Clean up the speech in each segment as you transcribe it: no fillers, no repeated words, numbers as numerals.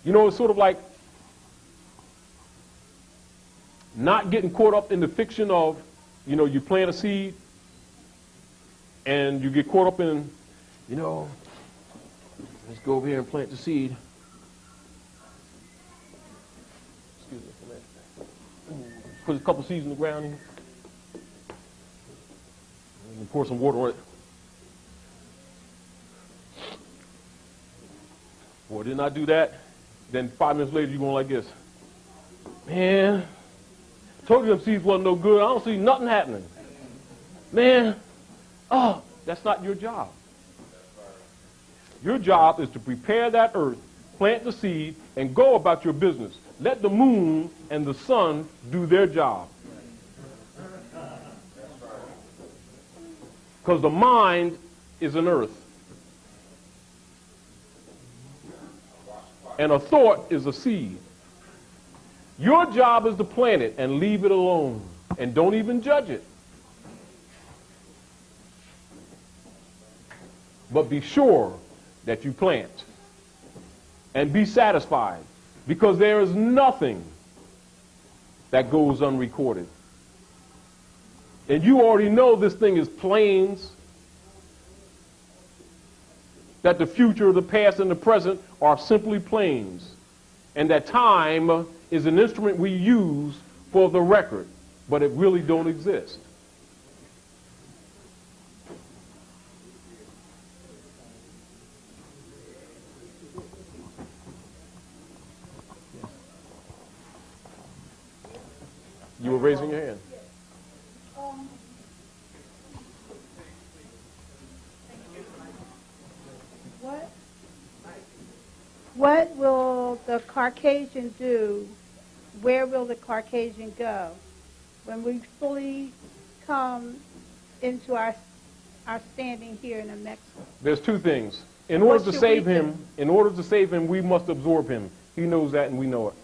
You know, it's sort of like not getting caught up in the fiction of, you know, you plant a seed and you get caught up in, you know, let's go over here and plant the seed. Excuse me for that. Put a couple seeds in the ground here. And pour some water on it. Boy, didn't I do that? Then 5 minutes later, you're going like this. Man, told you them seeds wasn't no good. I don't see nothing happening. Man, oh, that's not your job. Your job is to prepare that earth, plant the seed, and go about your business. Let the moon and the sun do their job. Because the mind is an earth. And a thought is a seed. Your job is to plant it and leave it alone. And don't even judge it. But be sure that you plant. And be satisfied. Because there is nothing that goes unrecorded. And you already know this thing is plains. That the future, the past, and the present are simply plains. And that time is an instrument we use for the record, but it really don't exist. You were raising your hand. What will the Caucasian do? Where will the Caucasian go when we fully come into our standing here in Mexico? There's two things. In order to save him, we must absorb him. He knows that and we know it.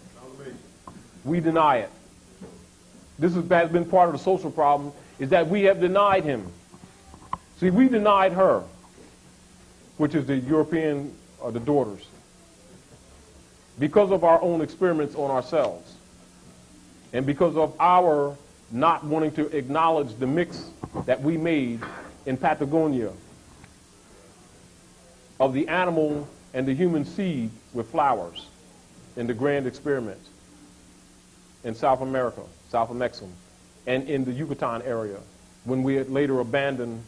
We deny it. This has been part of the social problem, is that we have denied him. See, we denied her, which is the European, or the daughters, because of our own experiments on ourselves and because of our not wanting to acknowledge the mix that we made in Patagonia of the animal and the human seed with flowers in the grand experiment in South America, South of Mexico, and in the Yucatan area when we had later abandoned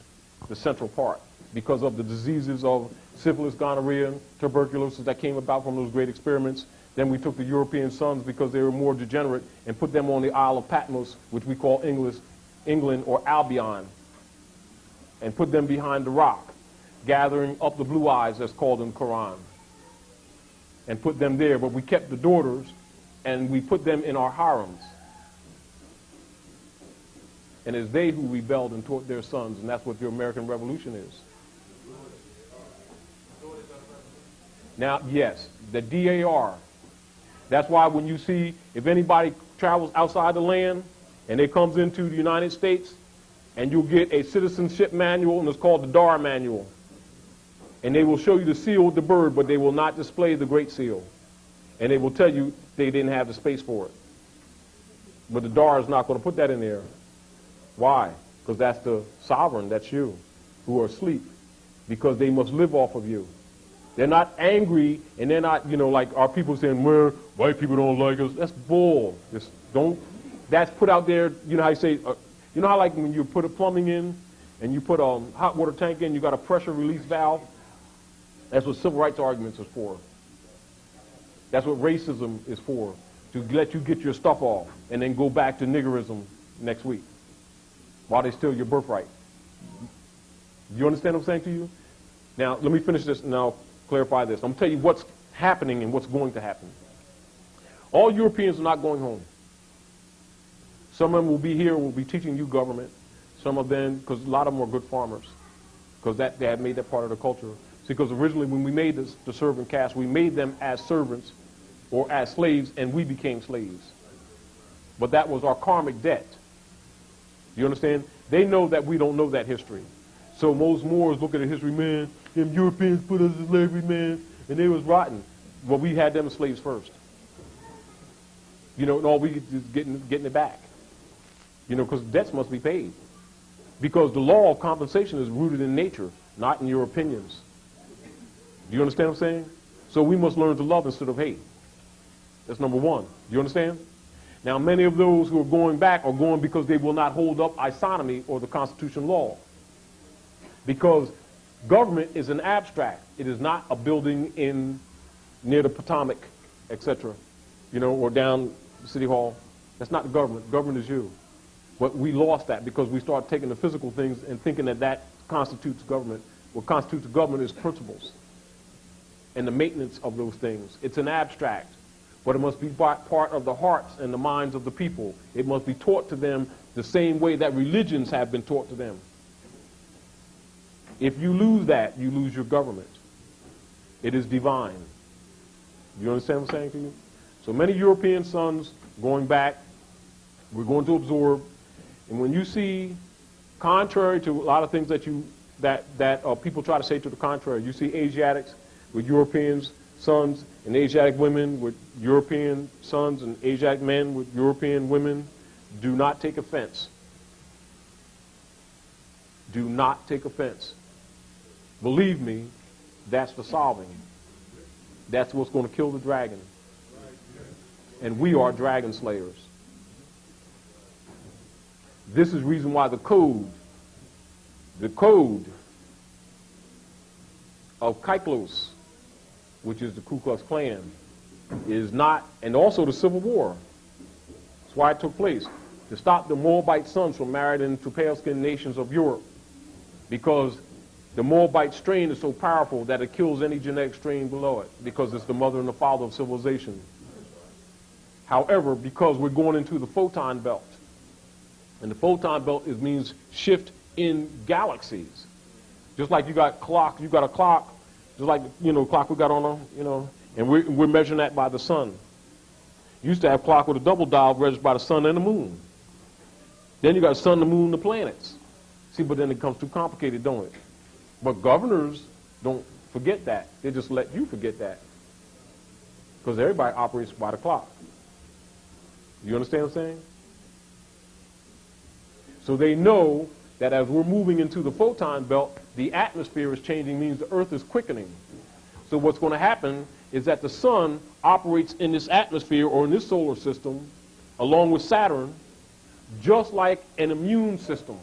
the central part because of the diseases of syphilis, gonorrhea, tuberculosis that came about from those great experiments. Then we took the European sons because they were more degenerate and put them on the Isle of Patmos, which we call England or Albion, and put them behind the rock, gathering up the blue eyes, that's called in the Quran, and put them there. But we kept the daughters and we put them in our harems. And it's they who rebelled and taught their sons, and that's what the American Revolution is. Now, yes, the DAR. That's why when you see, if anybody travels outside the land and they comes into the United States, and you'll get a citizenship manual, and it's called the DAR manual. And they will show you the seal with the bird, but they will not display the Great Seal. And they will tell you they didn't have the space for it. But the DAR is not going to put that in there. Why? Because that's the sovereign, that's you, who are asleep, because they must live off of you. They're not angry, and they're not, you know, like our people saying, well, white people don't like us. That's bull. Just don't. That's put out there. You know how you say, you know how like when you put a plumbing in, and you put a hot water tank in, you got a pressure release valve. That's what civil rights arguments is for. That's what racism is for, to let you get your stuff off, and then go back to niggerism next week, while they steal your birthright. You understand what I'm saying to you? Now, let me finish this and I'll clarify this. I'm going to tell you what's happening and what's going to happen. All Europeans are not going home. Some of them will be here, will be teaching you government. Some of them, because a lot of them are good farmers, because they had made that part of the culture. See, because originally when we made the servant caste, we made them as servants or as slaves, and we became slaves. But that was our karmic debt. You understand? They know that we don't know that history. So most Moors look at the history, man, them Europeans put us in slavery, man, and they was rotten. Well, we had them as slaves first. You know, and all we get is getting it back. You know, because debts must be paid. Because the law of compensation is rooted in nature, not in your opinions. Do you understand what I'm saying? So we must learn to love instead of hate. That's number one. Do you understand? Now, many of those who are going back are going because they will not hold up isonomy or the Constitution law. Because government is an abstract. It is not a building near the Potomac, etc., you know, or down City Hall. That's not the government. Government is you. But we lost that because we started taking the physical things and thinking that that constitutes government. What constitutes government is principles and the maintenance of those things. It's an abstract, but it must be part of the hearts and the minds of the people. It must be taught to them the same way that religions have been taught to them. If you lose that, you lose your government. It is divine. Do you understand what I'm saying to you? So many European sons going back, we're going to absorb. And when you see, contrary to a lot of things that people try to say to the contrary, you see Asiatics with European sons and Asiatic women with European sons and Asiatic men with European women, do not take offense. Do not take offense. Believe me, that's the solving. That's what's going to kill the dragon. And we are dragon slayers. This is the reason why the code of Kaiklos, which is the Ku Klux Klan, is not, and also the Civil War. That's why it took place, to stop the Moabite sons from marrying into pale-skinned nations of Europe, because the Moabite strain is so powerful that it kills any genetic strain below it, because it's the mother and the father of civilization. However, because we're going into the photon belt, and the photon belt means shift in galaxies. Just like you got a clock, just like, you know, clock we got on a, you know, and we're measuring that by the sun. You used to have clock with a double dial measured by the sun and the moon. Then you got the sun, the moon, the planets. See, but then it becomes too complicated, don't it? But governors don't forget that. They just let you forget that. Because everybody operates by the clock. You understand what I'm saying? So they know that as we're moving into the photon belt, the atmosphere is changing, means the earth is quickening. So what's going to happen is that the sun operates in this atmosphere or in this solar system, along with Saturn, just like an immune system.